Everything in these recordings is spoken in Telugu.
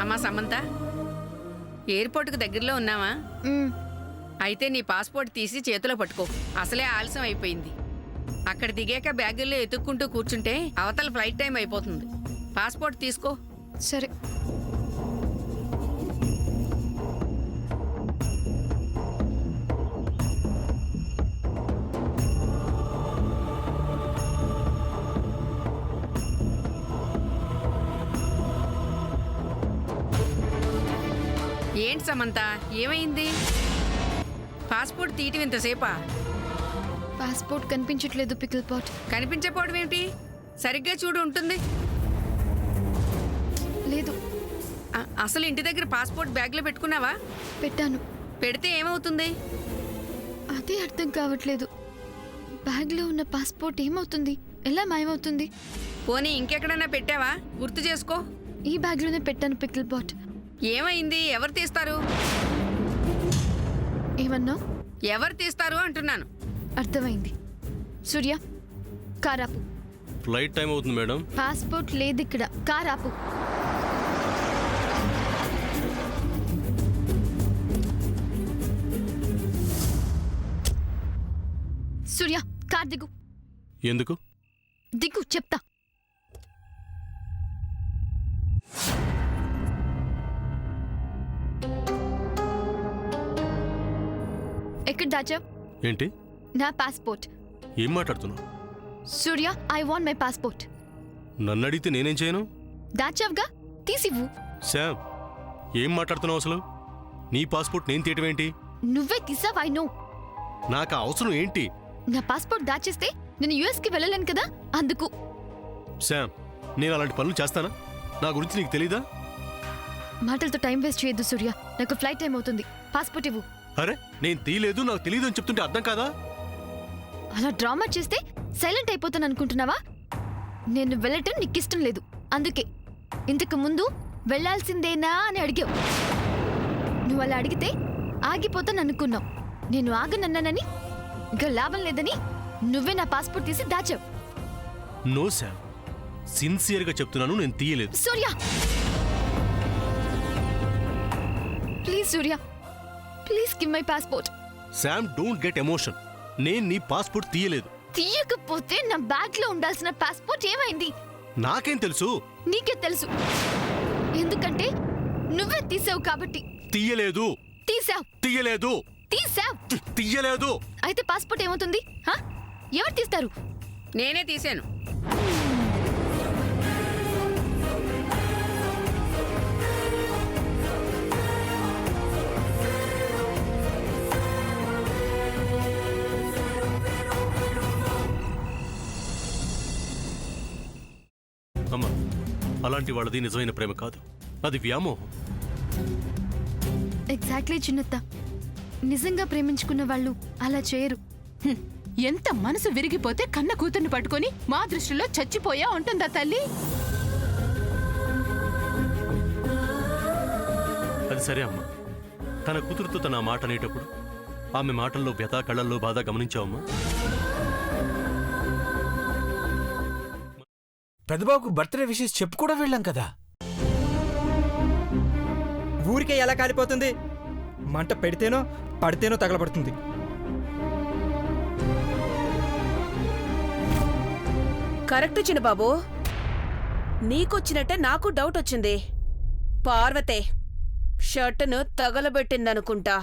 అమ్మా సమంత, ఎయిర్పోర్ట్కి దగ్గరలో ఉన్నావా? అయితే నీ పాస్పోర్ట్ తీసి చేతిలో పట్టుకో, అసలే ఆలస్యం అయిపోయింది. అక్కడ దిగాక బ్యాగుల్లో ఎతుక్కుంటూ కూర్చుంటే అవతల ఫ్లైట్ టైం అయిపోతుంది. పాస్పోర్ట్ తీసుకో. సరే. ఏంటి సమంత, ఏమైంది? పాస్పోర్ట్ తీయటం ఇంతసేపా? పాస్పోర్ట్ కనిపించట్లేదు పికిల్ పాట్. కనిపించకపోవడం ఏమిటి? సరిగ్గా చూడు, ఉంటుంది. లేదు. అసలు ఇంటి దగ్గర పాస్పోర్ట్ బ్యాగ్లో పెట్టుకున్నావా? పెట్టాను. పెడితే ఏమవుతుంది? అదే అర్థం కావట్లేదు. బ్యాగ్లో ఉన్న పాస్పోర్ట్ ఏమవుతుంది? ఎలా మాయమవుతుంది? పోనీ ఇంకెక్కడైనా పెట్టావా? గుర్తు చేసుకో. ఈ బ్యాగ్లోనే పెట్టాను పికిల్ పాట్. ఏమైంది? ఎవరు తీస్తారు? ఏమన్నా? ఎవరు తీస్తారు అంటున్నాను. అర్థమైంది. సూర్య, కారాపు. ఫ్లైట్ టైం అవుతుంది మేడం. పాస్పోర్ట్ లేదు ఇక్కడ. కారాపు. సూర్య, కార్ దిగు. ఎందుకు? దిగు చెప్తా. ఎక్కడ దాచావు? ఏంటి? నా పాస్పోర్ట్. ఏం మాట్లాడుతున్నావు? సూర్య, ఐ వాంట్ మై పాస్పోర్ట్. నన్ను అడిగితే నేనేం చేయను? దాచావుగా, తీసివ్వు. శామ్, ఏం మాట్లాడుతున్నావు అసలు? నీ పాస్పోర్ట్ నేను తీయటం ఏంటి? నువ్వే తీసావు. I know. నాకు అవసరం ఏంటి? నా పాస్పోర్ట్ దాచేస్తే నేను యుఎస్కి వెళ్ళలేను కదా, అందుకు. శామ్, నేను అలాంటి పనులు చేస్తానా? నా గురించి నీకు తెలీదా? మాటలతో టైం వేస్ట్ చేయొద్దు సూర్య. నాకు ఫ్లైట్ టైం అవుతుంది. పాస్పోర్ట్ ఇవ్వు. అరే, నేను తీయలేదు, నాకు తెలీదు అని చెప్తుంటే అర్థం కాదా? అలా డ్రామా చేస్తే సైలెంట్ అయిపోతాను అనుకుంటున్నావా? నేను వెళ్ళటం నీకు ఇష్టం లేదు, అందుకే. ఇంతకు ముందు వెళ్లాల్సిందేనా అని అడిగావు. నువ్వు అలా అడిగితే ఆగిపోతాను అనుకున్నావు. నేను ఆగనన్నానని, ఇక లాభం లేదని నువ్వే నా పాస్పోర్ట్ తీసి దాచావు. నో శామ్, సిన్సియర్గా చెప్తున్నాను, నేను తీయలేదు. Surya, please Surya, please give my passport. Sam, don't get emotion. నేను నీ పాస్పోర్ట్ తీయలేదు. తీయకపోతే నా బ్యాగ్ లో ఉండాల్సిన పాస్పోర్ట్ ఏమైంది? నాకేం తెలుసు? నీకే తెలుసు, ఎందుకంటే నువ్వే తీసావు కాబట్టి. తీయలేదు. తీసావు. తీయలేదు. తీసావు. తీయలేదు. అయితే పాస్పోర్ట్ ఏమవుతుంది? ఎవరు తీస్తారు? నేనే తీశాను. అమ్మా, అలాంటి వాళ్ళది నిజమైన ప్రేమ కాదు, అది వ్యామోహం. ఎగ్జాక్ట్లీ చిన్నత్త. నిజంగా ప్రేమించుకున్న వాళ్ళు అలా చేయరు. ఎంత మనసు విరిగిపోతే కన్న కూతుర్ని పట్టుకొని మా దృష్టిలో చచ్చిపోయా ఉంటుందా తల్లి? అది సరే అమ్మా, తన కూతురుతో తన మాట అనేటప్పుడు ఆమె మాటల్లో వ్యథ, కళ్ళల్లో బాధ గమనించావమ్మా? పెద్దబాబుకు బర్త్డే విషెస్ చెప్పు కూడా వెళ్ళాం కదా. ఊరికే ఎలా కాలిపోతుంది? మంట పెడితేనో పడితేనో తగలబడుతుంది. కరెక్ట్ చిన్నబాబు, నీకొచ్చినట్టే నాకు డౌట్ వచ్చింది. పార్వతే షర్టును తగలబెట్టిందనుకుంటా.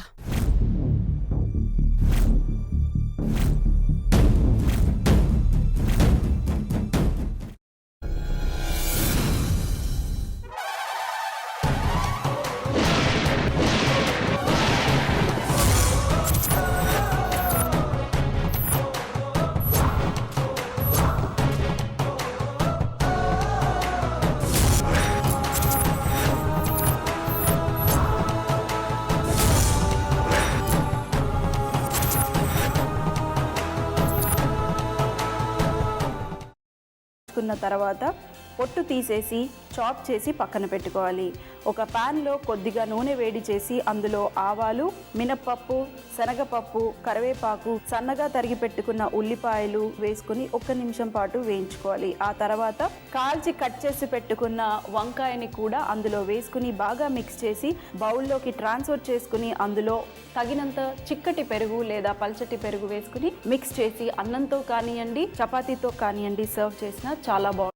తర్వాత పొట్టు తీసేసి చాప్ చేసి పక్కన పెట్టుకోవాలి. ఒక ప్యాన్లో కొద్దిగా నూనె వేడి చేసి అందులో ఆవాలు, మినప్పప్పు, శనగపప్పు, కరివేపాకు, సన్నగా తరిగి పెట్టుకున్న ఉల్లిపాయలు వేసుకుని 1 నిమిషం పాటు వేయించుకోవాలి. ఆ తర్వాత కాల్చి కట్ చేసి పెట్టుకున్న వంకాయని కూడా అందులో వేసుకుని బాగా మిక్స్ చేసి బౌల్లోకి ట్రాన్స్ఫర్ చేసుకుని అందులో తగినంత చిక్కటి పెరుగు లేదా పల్చటి పెరుగు వేసుకుని మిక్స్ చేసి అన్నంతో కానివ్వండి, చపాతీతో కానివ్వండి సర్వ్ చేసినా చాలా బాగుంటుంది.